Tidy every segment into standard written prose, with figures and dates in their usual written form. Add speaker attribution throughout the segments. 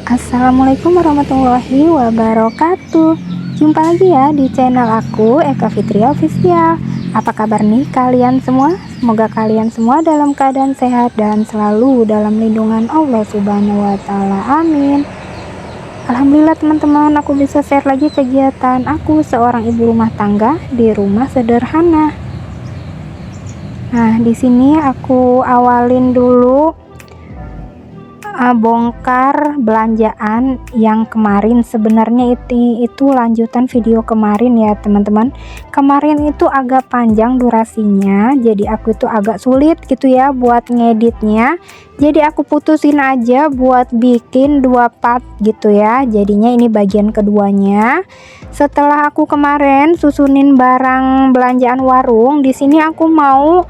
Speaker 1: Assalamualaikum warahmatullahi wabarakatuh. Jumpa lagi ya di channel aku, Eka Fitri Official. Apa kabar nih kalian semua? Semoga kalian semua dalam keadaan sehat dan selalu dalam lindungan Allah Subhanahu wa Ta'ala. Amin. Alhamdulillah teman-teman, aku bisa share lagi kegiatan aku seorang ibu rumah tangga di rumah sederhana. Nah, di sini aku awalin dulu bongkar belanjaan yang kemarin. Sebenarnya itu lanjutan video kemarin ya teman-teman. Kemarin itu agak panjang durasinya, jadi aku itu agak sulit gitu ya buat ngeditnya. Jadi aku putusin aja buat bikin 2 part gitu ya. Jadinya ini bagian keduanya. Setelah aku kemarin susunin barang belanjaan warung, di sini aku mau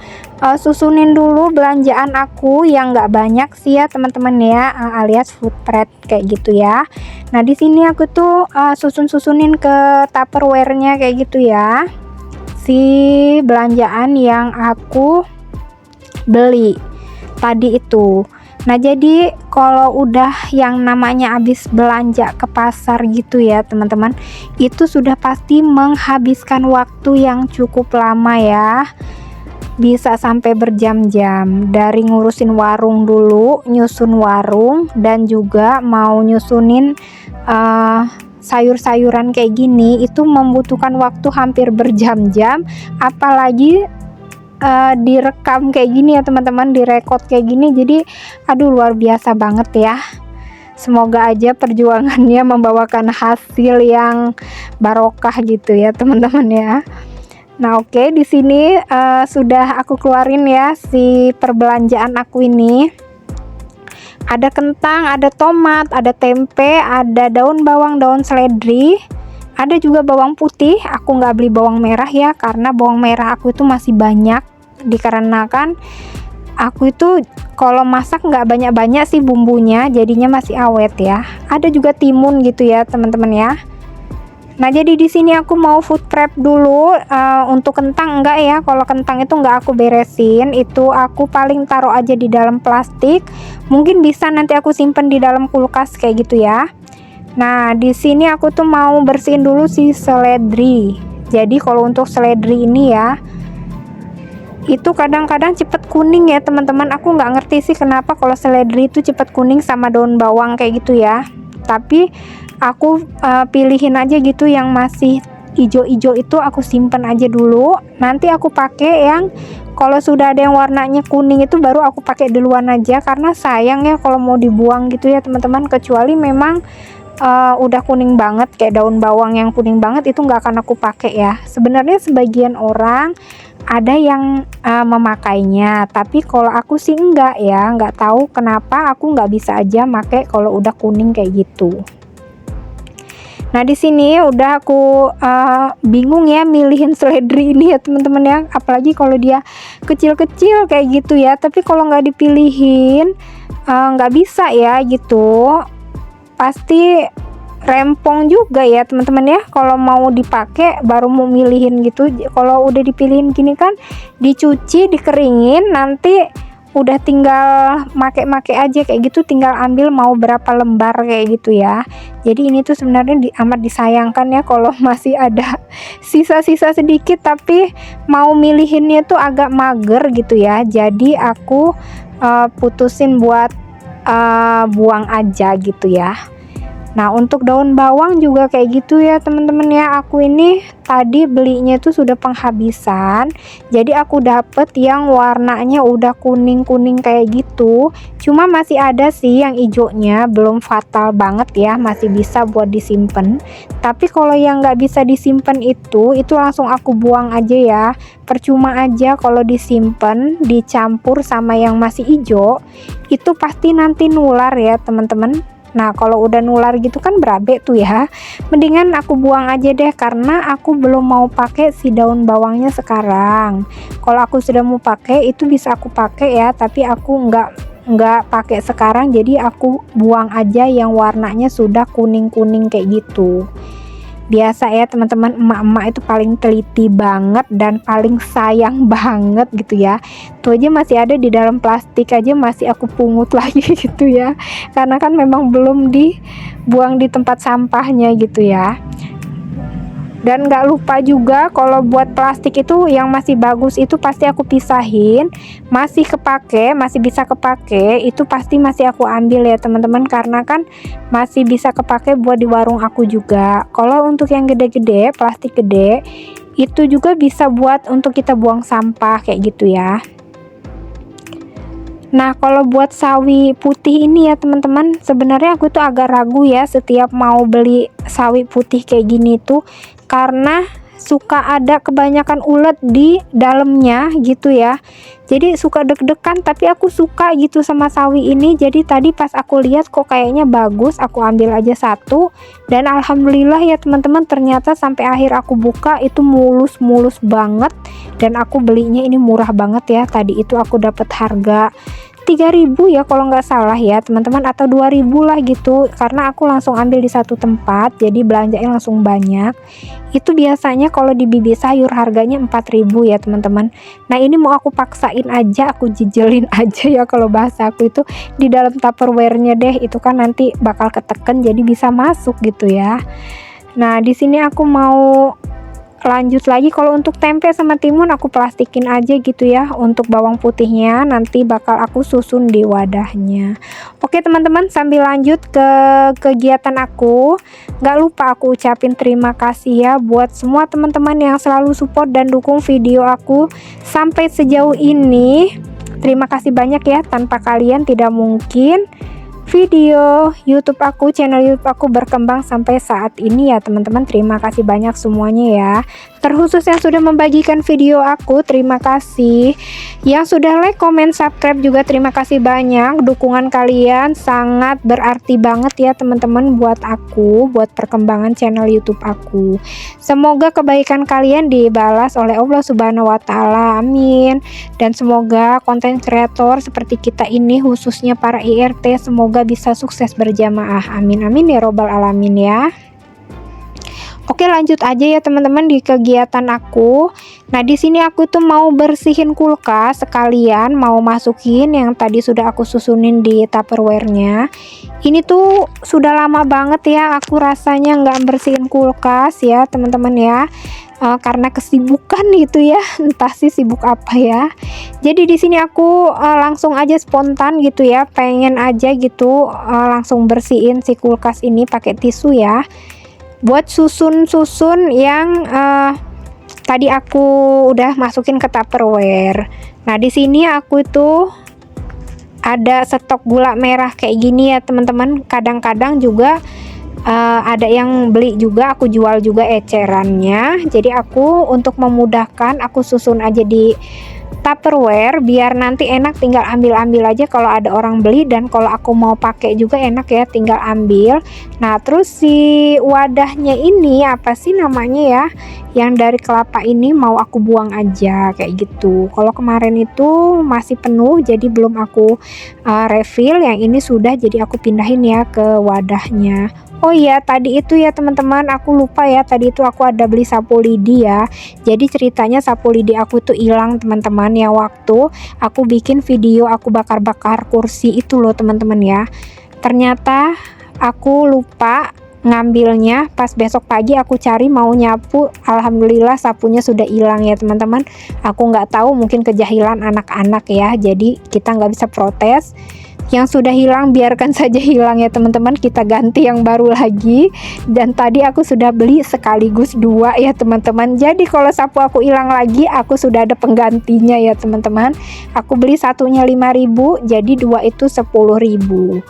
Speaker 1: susunin dulu belanjaan aku yang nggak banyak sih ya teman-teman ya, alias food prep kayak gitu ya. Nah di sini aku tuh susunin ke tupperware-nya kayak gitu ya, si belanjaan yang aku beli tadi itu. Nah jadi kalau udah yang namanya habis belanja ke pasar gitu ya teman-teman, itu sudah pasti menghabiskan waktu yang cukup lama ya, bisa sampai berjam-jam. Dari ngurusin warung dulu, nyusun warung, dan juga mau nyusunin sayur-sayuran kayak gini, itu membutuhkan waktu hampir berjam-jam. Apalagi direkam kayak gini ya teman-teman, direkod kayak gini. Jadi aduh luar biasa banget ya. Semoga aja perjuangannya membawakan hasil yang barokah gitu ya teman-teman ya. Nah oke, di sini sudah aku keluarin ya si perbelanjaan aku ini. Ada kentang, ada tomat, ada tempe, ada daun bawang, daun seledri, ada juga bawang putih. Aku nggak beli bawang merah ya, karena bawang merah aku itu masih banyak, dikarenakan aku itu kalau masak nggak banyak-banyak sih bumbunya, jadinya masih awet ya. Ada juga timun gitu ya teman-teman ya. Nah jadi di sini aku mau food prep dulu. Untuk kentang enggak ya, kalau kentang itu enggak aku beresin, itu aku paling taruh aja di dalam plastik. Mungkin bisa nanti aku simpen di dalam kulkas kayak gitu ya. Nah di sini aku tuh mau bersihin dulu si seledri. Jadi kalau untuk seledri ini ya, itu kadang-kadang cepet kuning ya teman-teman. Aku nggak ngerti sih kenapa kalau seledri itu cepet kuning sama daun bawang kayak gitu ya. Tapi aku pilihin aja gitu yang masih ijo-ijo, itu aku simpen aja dulu. Nanti aku pakai yang kalau sudah ada yang warnanya kuning itu baru aku pakai duluan aja, karena sayang ya kalau mau dibuang gitu ya teman-teman. Kecuali memang udah kuning banget kayak daun bawang yang kuning banget, itu nggak akan aku pakai ya. Sebenarnya sebagian orang ada yang memakainya, tapi kalau aku sih enggak ya, nggak tahu kenapa aku nggak bisa aja pakai kalau udah kuning kayak gitu. Nah di sini udah aku bingung ya milihin seledri ini ya teman-teman ya, apalagi kalau dia kecil-kecil kayak gitu ya. Tapi kalau nggak dipilihin nggak bisa ya gitu, pasti rempong juga ya teman-teman ya kalau mau dipakai baru mau milihin gitu. Kalau udah dipilihin gini kan dicuci, dikeringin, nanti udah tinggal make aja kayak gitu, tinggal ambil mau berapa lembar kayak gitu ya. Jadi ini tuh sebenarnya amat disayangkan ya kalau masih ada sisa-sisa sedikit tapi mau milihinnya tuh agak mager gitu ya. Jadi aku putusin buat buang aja gitu ya. Nah untuk daun bawang juga kayak gitu ya teman-teman ya. Aku ini tadi belinya itu sudah penghabisan, jadi aku dapet yang warnanya udah kuning-kuning kayak gitu. Cuma masih ada sih yang hijaunya, belum fatal banget ya, masih bisa buat disimpan. Tapi kalau yang nggak bisa disimpan itu langsung aku buang aja ya. Percuma aja kalau disimpan dicampur sama yang masih hijau, itu pasti nanti nular ya teman-teman. Nah kalau udah nular gitu kan berabe tuh ya, mendingan aku buang aja deh, karena aku belum mau pakai si daun bawangnya sekarang. Kalau aku sudah mau pakai itu bisa aku pakai ya, tapi aku nggak pakai sekarang. Jadi aku buang aja yang warnanya sudah kuning-kuning kayak gitu. Biasa ya teman-teman, emak-emak itu paling teliti banget dan paling sayang banget gitu ya. Tuh aja masih ada di dalam plastik aja masih aku pungut lagi gitu ya, karena kan memang belum dibuang di tempat sampahnya gitu ya. Dan gak lupa juga kalau buat plastik itu yang masih bagus itu pasti aku pisahin, masih kepake, masih bisa kepake, itu pasti masih aku ambil ya teman-teman, karena kan masih bisa kepake buat di warung aku juga. Kalau untuk yang gede-gede, plastik gede, itu juga bisa buat untuk kita buang sampah kayak gitu ya. Nah, kalau buat sawi putih ini ya teman-teman, sebenarnya aku tuh agak ragu ya setiap mau beli sawi putih kayak gini tuh, karena suka ada kebanyakan ulet di dalamnya gitu ya. Jadi suka deg-degan, tapi aku suka gitu sama sawi ini. Jadi tadi pas aku lihat kok kayaknya bagus, aku ambil aja satu, dan alhamdulillah ya teman-teman, ternyata sampai akhir aku buka itu mulus-mulus banget, dan aku belinya ini murah banget ya. Tadi itu aku dapat harga 3.000 ya kalau nggak salah ya teman-teman, atau 2.000 lah gitu, karena aku langsung ambil di satu tempat, jadi belanjanya langsung banyak. Itu biasanya kalau di Bibi Sayur harganya 4.000 ya teman-teman. Nah, ini mau aku paksain aja, aku jejelin aja ya kalau bahasa aku itu, di dalam tupperware-nya deh, itu kan nanti bakal keteken jadi bisa masuk gitu ya. Nah, di sini aku mau lanjut lagi. Kalau untuk tempe sama timun aku plastikin aja gitu ya. Untuk bawang putihnya nanti bakal aku susun di wadahnya. Oke teman-teman, sambil lanjut ke kegiatan aku, gak lupa aku ucapin terima kasih ya buat semua teman-teman yang selalu support dan dukung video aku sampai sejauh ini. Terima kasih banyak ya, tanpa kalian tidak mungkin video YouTube aku, channel YouTube aku berkembang sampai saat ini ya teman-teman. Terima kasih banyak semuanya ya. Terkhusus yang sudah membagikan video aku, terima kasih. Yang sudah like, comment, subscribe juga terima kasih banyak. Dukungan kalian sangat berarti banget ya teman-teman buat aku, buat perkembangan channel YouTube aku. Semoga kebaikan kalian dibalas oleh Allah Subhanahu wa taala. Amin. Dan semoga konten kreator seperti kita ini, khususnya para IRT, semoga bisa sukses berjamaah. Amin amin ya robbal alamin ya. Oke, lanjut aja ya teman-teman di kegiatan aku. Nah, di sini aku tuh mau bersihin kulkas sekalian mau masukin yang tadi sudah aku susunin di tupperware-nya. Ini tuh sudah lama banget ya aku rasanya nggak bersihin kulkas ya teman-teman ya. Karena kesibukan gitu ya, entah sih sibuk apa ya. Jadi di sini aku langsung aja spontan gitu ya, pengen aja gitu langsung bersihin si kulkas ini pakai tisu ya, buat susun-susun yang tadi aku udah masukin ke tupperware. Nah, di sini aku itu ada stok gula merah kayak gini ya teman-teman. Kadang-kadang juga ada yang beli juga, aku jual juga ecerannya. Jadi aku untuk memudahkan aku susun aja di tupperware biar nanti enak, tinggal ambil-ambil aja kalau ada orang beli, dan kalau aku mau pakai juga enak ya, tinggal ambil. Nah, terus si wadahnya ini apa sih namanya ya, yang dari kelapa ini mau aku buang aja kayak gitu. Kalau kemarin itu masih penuh jadi belum aku refill, yang ini sudah, jadi aku pindahin ya ke wadahnya. Oh iya, tadi itu ya teman-teman, aku lupa ya, tadi itu aku ada beli sapu lidi ya. Jadi ceritanya sapu lidi aku tuh hilang teman-teman, yang waktu aku bikin video aku bakar-bakar kursi itu loh teman-teman ya. Ternyata aku lupa ngambilnya, pas besok pagi aku cari mau nyapu, alhamdulillah sapunya sudah hilang ya teman-teman. Aku nggak tahu, mungkin kejahilan anak-anak ya, jadi kita nggak bisa protes. Yang sudah hilang biarkan saja hilang ya teman-teman, kita ganti yang baru lagi. Dan tadi aku sudah beli sekaligus 2 ya teman-teman, jadi kalau sapu aku hilang lagi aku sudah ada penggantinya ya teman-teman. Aku beli satunya 5.000, jadi 2 itu 10.000.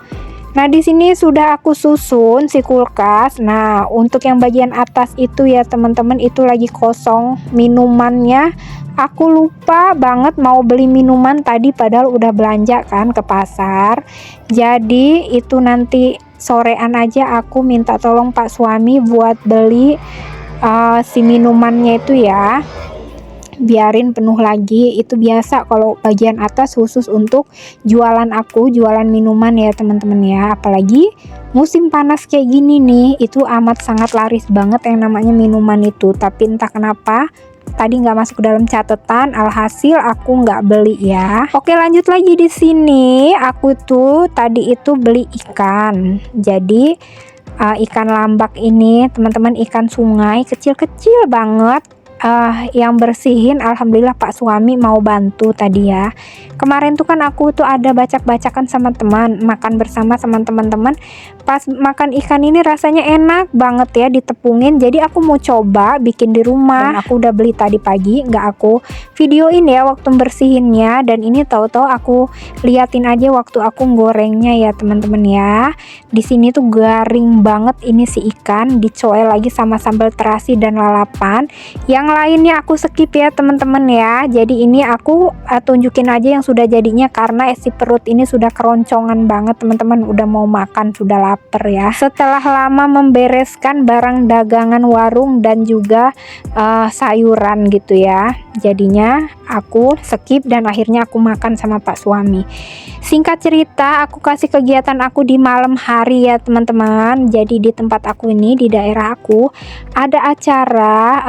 Speaker 1: Nah, di sini sudah aku susun si kulkas. Nah, untuk yang bagian atas itu ya teman-teman, itu lagi kosong minumannya. Aku lupa banget mau beli minuman tadi, padahal udah belanja kan ke pasar. Jadi itu nanti sorean aja aku minta tolong Pak suami buat beli si minumannya itu ya. biarin penuh lagi. Itu biasa kalau bagian atas khusus untuk jualan jualan minuman ya teman-teman ya. Apalagi musim panas kayak gini nih, itu amat sangat laris banget yang namanya minuman itu. Tapi entah kenapa tadi nggak masuk dalam catatan, alhasil aku nggak beli ya. Oke, lanjut lagi di sini. Aku tuh tadi itu beli ikan. Jadi ikan lambak ini teman-teman, ikan sungai kecil-kecil banget. Yang bersihin alhamdulillah Pak suami mau bantu tadi ya. Kemarin tuh kan aku tuh ada bacak-bacakan sama teman, makan bersama sama teman-teman. Pas makan ikan ini rasanya enak banget ya ditepungin. Jadi aku mau coba bikin di rumah. Dan aku udah beli tadi pagi, nggak aku videoin ya waktu bersihinnya. Dan ini tahu-tahu aku liatin aja waktu aku gorengnya ya teman-teman ya. Di sini tuh garing banget ini si ikan, dicoel lagi sama sambal terasi dan lalapan. Yang lainnya aku skip ya teman-teman ya. Jadi ini aku tunjukin aja yang sudah jadinya karena isi perut ini sudah keroncongan banget teman-teman, udah mau makan, sudah lapar ya. Setelah lama membereskan barang dagangan warung dan juga sayuran gitu ya, jadinya aku skip dan akhirnya aku makan sama Pak suami. Singkat cerita, aku kasih kegiatan aku di malam hari ya teman-teman. Jadi di tempat aku ini, di daerah aku ada acara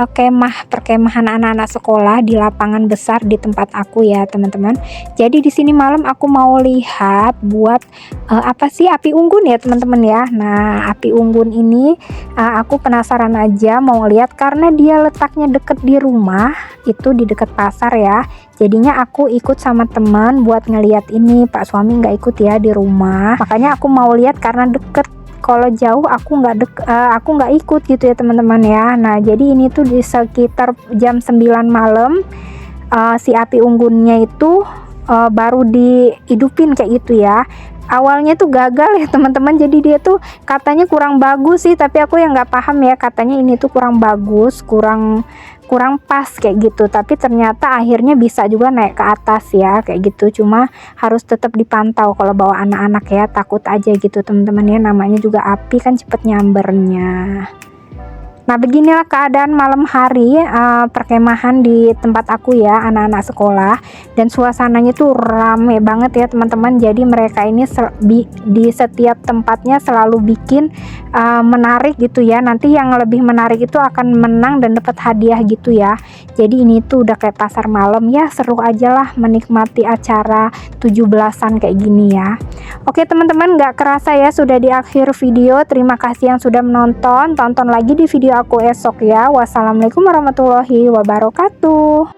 Speaker 1: perkemahan anak-anak sekolah di lapangan besar di tempat aku ya teman-teman. Jadi di sini malam aku mau lihat buat apa sih, api unggun ya teman-teman ya. Nah, api unggun ini aku penasaran aja mau lihat karena dia letaknya deket di rumah, itu di deket pasar ya. Jadinya aku ikut sama teman buat ngeliat ini. Pak suami nggak ikut ya di rumah, makanya aku mau lihat karena deket. Kalau jauh aku nggak ikut gitu ya teman-teman ya. Nah, jadi ini tuh di sekitar jam 9 malam si api unggunnya itu baru dihidupin kayak gitu ya. Awalnya tuh gagal ya teman-teman, jadi dia tuh katanya kurang bagus sih, tapi aku yang nggak paham ya, katanya ini tuh kurang bagus, kurang pas kayak gitu. Tapi ternyata akhirnya bisa juga naik ke atas ya kayak gitu, cuma harus tetap dipantau kalau bawa anak-anak ya, takut aja gitu teman-teman ya, namanya juga api kan cepet nyambernya. Nah, beginilah keadaan malam hari perkemahan di tempat aku ya, anak-anak sekolah, dan suasananya tuh rame banget ya teman-teman. Jadi mereka ini di setiap tempatnya selalu bikin menarik gitu ya. Nanti yang lebih menarik itu akan menang dan dapat hadiah gitu ya. Jadi ini tuh udah kayak pasar malam ya, seru aja lah menikmati acara 17-an kayak gini ya. Oke teman-teman, gak kerasa ya sudah di akhir video. Terima kasih yang sudah menonton. Tonton lagi di video aku esok ya. Wassalamualaikum warahmatullahi wabarakatuh.